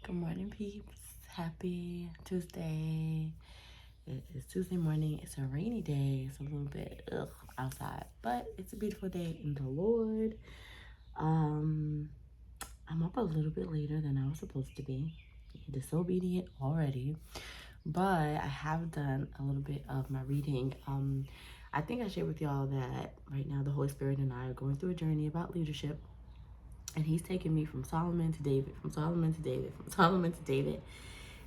Good morning, peeps. Happy Tuesday. It is Tuesday morning. It's a rainy day. It's a little bit outside, but it's a beautiful day in the Lord. I'm up a little bit later than I was supposed to be. Disobedient already, but I have done a little bit of my reading. I think I shared with y'all that right now the Holy Spirit and I are going through a journey about leadership. And he's taking me from Solomon to David, from Solomon to David, from Solomon to David.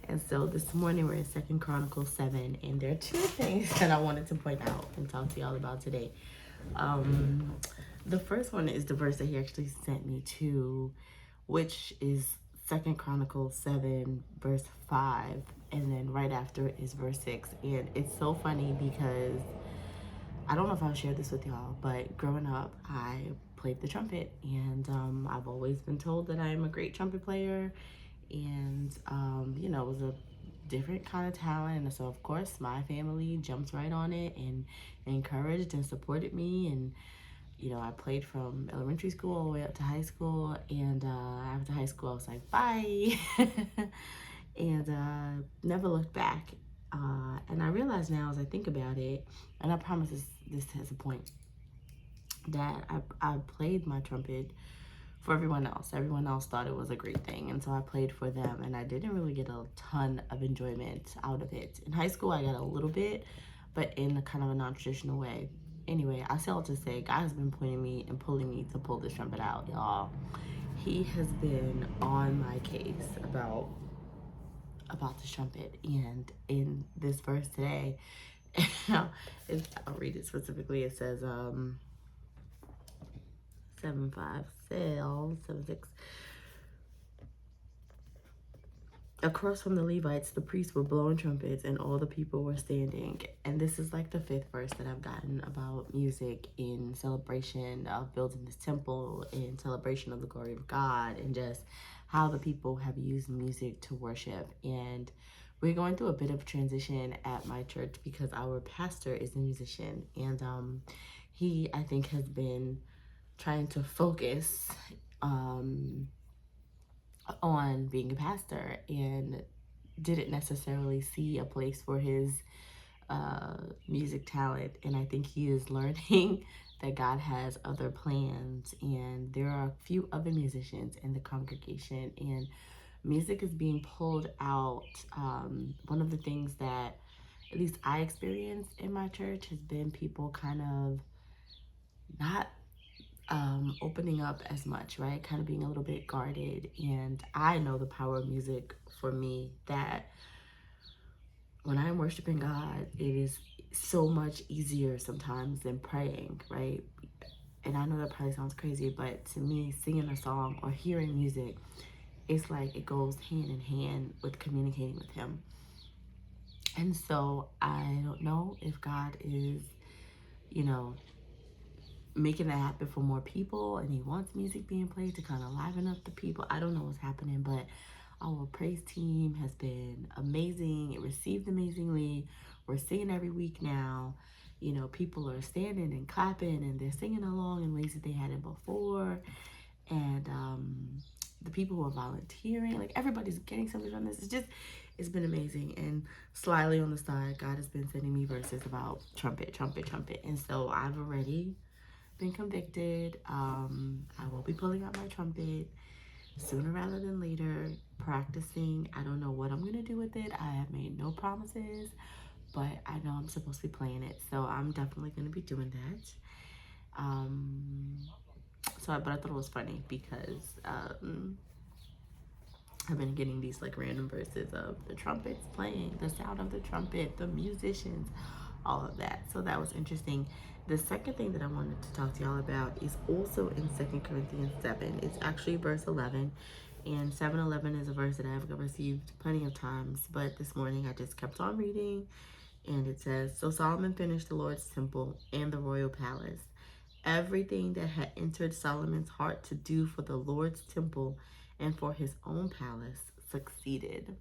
And so this morning we're in 2 Chronicles 7, and there are two things that I wanted to point out and talk to y'all about today. The first one is the verse that he actually sent me to, which is 2 Chronicles 7, verse 5, and then right after it is verse 6. And it's so funny because I don't know if I've shared this with y'all, but growing up, I played the trumpet, and I've always been told that I am a great trumpet player, and it was a different kind of talent. And so of course my family jumped right on it and encouraged and supported me. And I played from elementary school all the way up to high school, and after high school I was like, bye. And never looked back. And I realize now as I think about it, and I promise this has a point, that I played my trumpet for everyone else. Everyone else thought it was a great thing, and so I played for them, and I didn't really get a ton of enjoyment out of it. In high school I got a little bit, but in a kind of a non-traditional way. Anyway, I say all to say, God has been pointing me and pulling me to pull this trumpet out, y'all. He has been on my case about this trumpet, and in this verse today, I'll read it specifically. It says 7:5 says 7:6. Across from the Levites, the priests were blowing trumpets, and all the people were standing. And this is like the fifth verse that I've gotten about music in celebration of building this temple, in celebration of the glory of God, and just how the people have used music to worship. And we're going through a bit of transition at my church because our pastor is a musician, and he, I think, has been trying to focus on being a pastor and didn't necessarily see a place for his music talent. And I think he is learning that God has other plans, and there are a few other musicians in the congregation, and music is being pulled out. One of the things that at least I experienced in my church has been people kind of not opening up as much, right? Kind of being a little bit guarded. And I know the power of music for me, that when I'm worshiping God, it is so much easier sometimes than praying, right? And I know that probably sounds crazy, but to me, singing a song or hearing music, it's like it goes hand in hand with communicating with Him. And so I don't know if God is, making that happen for more people, and He wants music being played to kind of liven up the people. I don't know what's happening, but our praise team has been amazing. It received amazingly. We're singing every week now. People are standing and clapping, and they're singing along in ways that they hadn't before. And the people who are volunteering, like, everybody's getting something from this. It's been amazing. And slyly on the side, God has been sending me verses about trumpet. And so I've already been convicted. I will be pulling out my trumpet sooner rather than later, practicing. I don't know what I'm gonna do with it. I have made no promises, but I know I'm supposed to be playing it, so I'm definitely gonna be doing that. But I thought it was funny because I've been getting these like random verses of the trumpets playing, the sound of the trumpet, the musicians, all of that. So that was interesting. The second thing that I wanted to talk to y'all about is also in 2 Corinthians 7. It's actually verse 11. And 7:11 is a verse that I've received plenty of times. But this morning I just kept on reading. And it says, "So Solomon finished the Lord's temple and the royal palace. Everything that had entered Solomon's heart to do for the Lord's temple and for his own palace succeeded."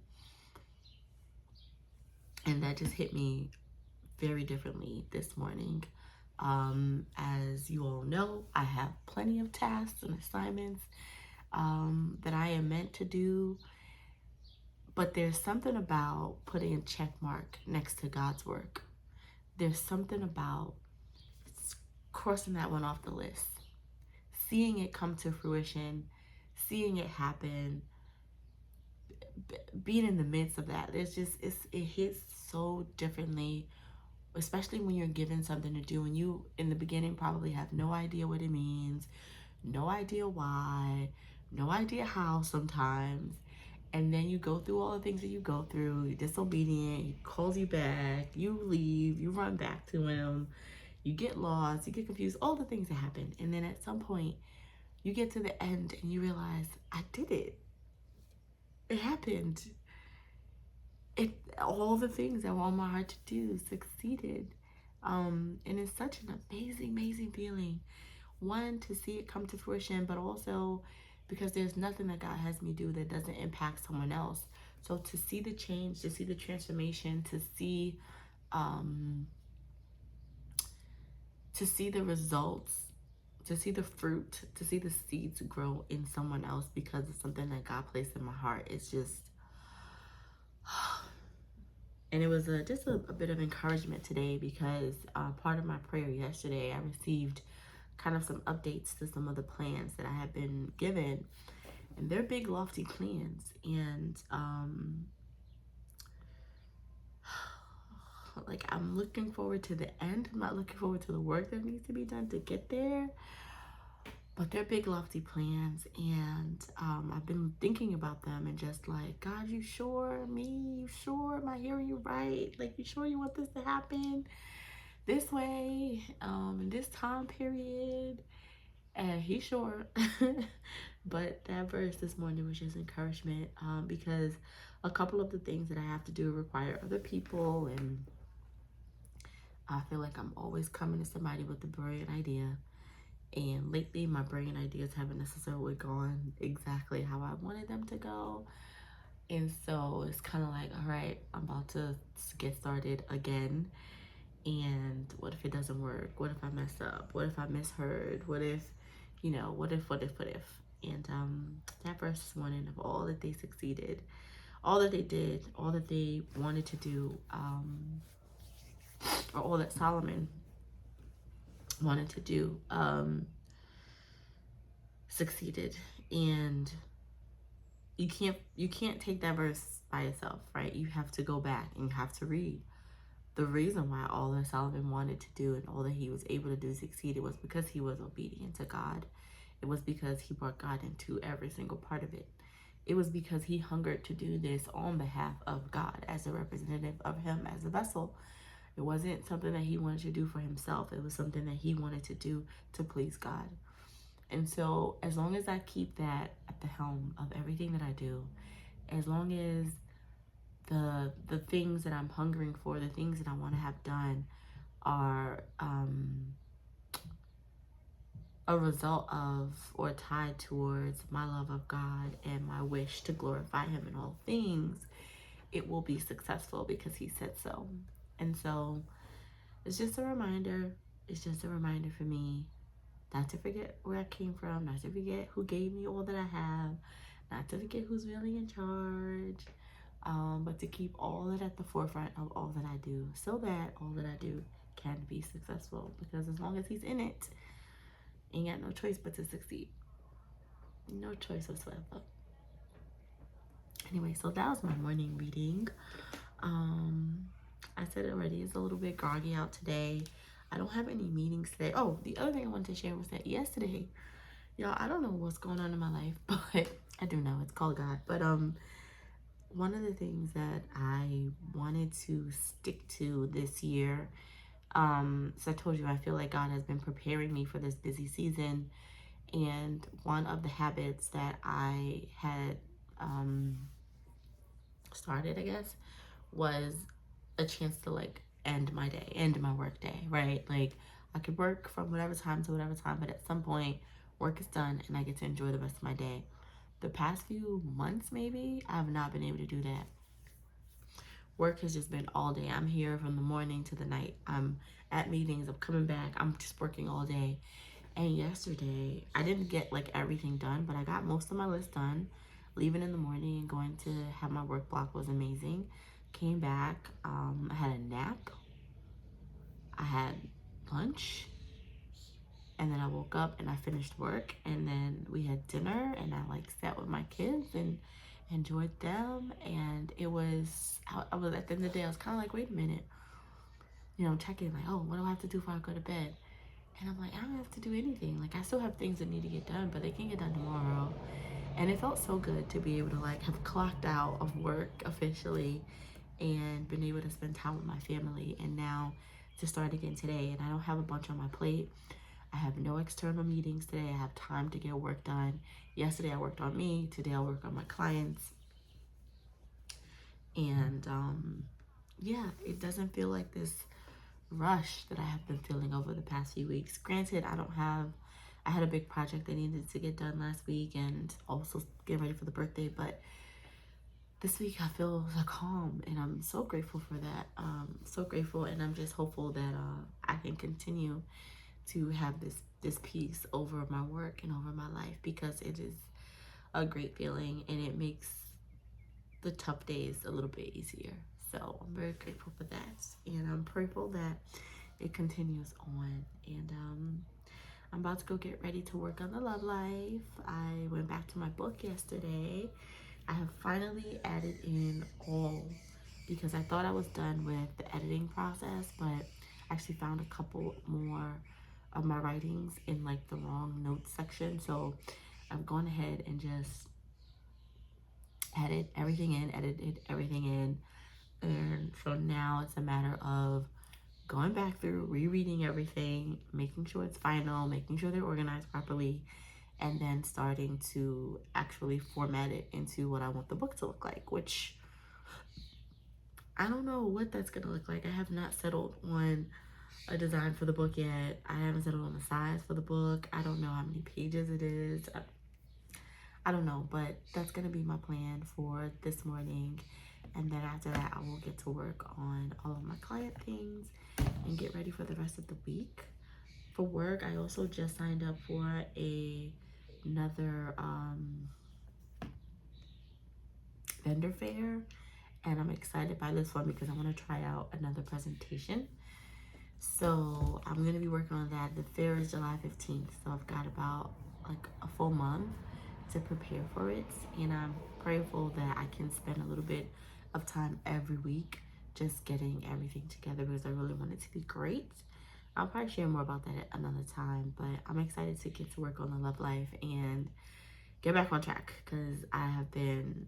And that just hit me very differently this morning. As you all know, I have plenty of tasks and assignments that I am meant to do, But there's something about putting a check mark next to God's work. There's something about crossing that one off the list, seeing it come to fruition, seeing it happen, being in the midst of that. It hits so differently, especially when you're given something to do and you in the beginning probably have no idea what it means, no idea why, no idea how sometimes. And then you go through all the things that you go through, you're disobedient, he calls you back, you leave, you run back to him, you get lost, you get confused, all the things that happen. And then at some point, you get to the end and you realize, I did it. It happened. All the things that were on my heart to do succeeded. And it's such an amazing, amazing feeling. One, to see it come to fruition, but also because there's nothing that God has me do that doesn't impact someone else. So to see the change, to see the transformation, to see the results, to see the fruit, to see the seeds grow in someone else because of something that God placed in my heart. It's just, and it was just a bit of encouragement today because part of my prayer yesterday, I received kind of some updates to some of the plans that I had been given. And they're big, lofty plans. And like, I'm looking forward to the end. I'm not looking forward to the work that needs to be done to get there. But they're big, lofty plans. And I've been thinking about them and just like, God, you sure? Me? You sure? Am I hearing you right? Like, you sure you want this to happen this way, in this time period? And he's sure. But that verse this morning was just encouragement, because a couple of the things that I have to do require other people, and I feel like I'm always coming to somebody with a brilliant idea. And lately, my brilliant ideas haven't necessarily gone exactly how I wanted them to go. And so it's kind of like, all right, I'm about to get started again. And what if it doesn't work? What if I mess up? What if I misheard? What if, what if? And that verse this morning, of all that they succeeded, all that they did, all that they wanted to do, or all that Solomon wanted to do, succeeded. And you can't take that verse by itself, right? You have to go back and you have to read. The reason why all that Solomon wanted to do and all that he was able to do succeeded was because he was obedient to God. It was because he brought God into every single part of it. It was because he hungered to do this on behalf of God as a representative of him as a vessel. It wasn't something that he wanted to do for himself. It was something that he wanted to do to please God. And so as long as I keep that at the helm of everything that I do, as long as the things that I'm hungering for, the things that I want to have done are a result of or tied towards my love of God and my wish to glorify him in all things, it will be successful because he said so. And so it's just a reminder. It's just a reminder for me not to forget where I came from, not to forget who gave me all that I have, not to forget who's really in charge, but to keep all that at the forefront of all that I do, so that all that I do can be successful. Because as long as he's in it, ain't got no choice but to succeed. No choice whatsoever. Anyway, so that was my morning reading. I said it already, it's a little bit groggy out today. I don't have any meetings today. Oh, the other thing I wanted to share was that yesterday, y'all, I don't know what's going on in my life, but I do know it's called God. But one of the things that I wanted to stick to this year, so I told you, I feel like God has been preparing me for this busy season. And one of the habits that I had started, I guess, was a chance to like end my day, end my work day, right? Like I could work from whatever time to whatever time, but at some point work is done and I get to enjoy the rest of my day. The past few months, maybe, I've not been able to do that. Work has just been all day. I'm here from the morning to the night. I'm at meetings, I'm coming back, I'm just working all day. And yesterday, I didn't get like everything done, but I got most of my list done. leaving in the morning and going to have my work block was amazing. Came back, I had a nap, I had lunch, and then I woke up and I finished work, and then we had dinner, and I like sat with my kids and enjoyed them. And it was, I was at the end of the day, I was kind of like, wait a minute, checking like, oh, what do I have to do before I go to bed? And I'm like, I don't have to do anything. Like, I still have things that need to get done, but they can get done tomorrow. And it felt so good to be able to like have clocked out of work officially and been able to spend time with my family. And now to start again today, and I don't have a bunch on my plate. I have no external meetings today. I have time to get work done. Yesterday I worked on me. Today I'll work on my clients. And yeah, it doesn't feel like this rush that I have been feeling over the past few weeks. Granted, I had a big project that needed to get done last week and also get ready for the birthday, but this week I feel so calm, and I'm so grateful for that. So grateful, and I'm just hopeful that I can continue to have this peace over my work and over my life, because it is a great feeling and it makes the tough days a little bit easier. So I'm very grateful for that, and I'm grateful that it continues on. And I'm about to go get ready to work on the love life. I went back to my book yesterday. I have finally added in all, because I thought I was done with the editing process, but I actually found a couple more of my writings in like the wrong notes section. So I've gone ahead and just edited everything in. And so now it's a matter of going back through, rereading everything, making sure it's final, making sure they're organized properly, and then starting to actually format it into what I want the book to look like, which I don't know what that's gonna look like. I have not settled on a design for the book yet. I haven't settled on the size for the book. I don't know how many pages it is. I don't know, but that's gonna be my plan for this morning. And then after that, I will get to work on all of my client things and get ready for the rest of the week. For work, I also just signed up for another vendor fair, and I'm excited by this one because I want to try out another presentation. So I'm going to be working on that. The fair is July 15th, so I've got about like a full month to prepare for it, and I'm prayerful that I can spend a little bit of time every week just getting everything together, because I really want it to be great. I'll probably share more about that at another time, but I'm excited to get to work on the love life and get back on track, because I have been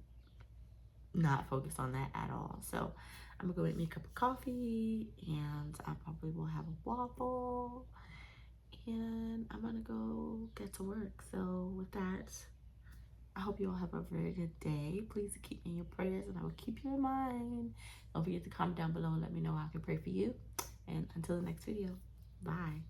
not focused on that at all. So I'm gonna go make me a cup of coffee, and I probably will have a waffle, and I'm gonna go get to work. So with that, I hope you all have a very good day. Please keep me in your prayers, and I will keep you in mind. Don't forget to comment down below and let me know how I can pray for you. And until the next video, bye.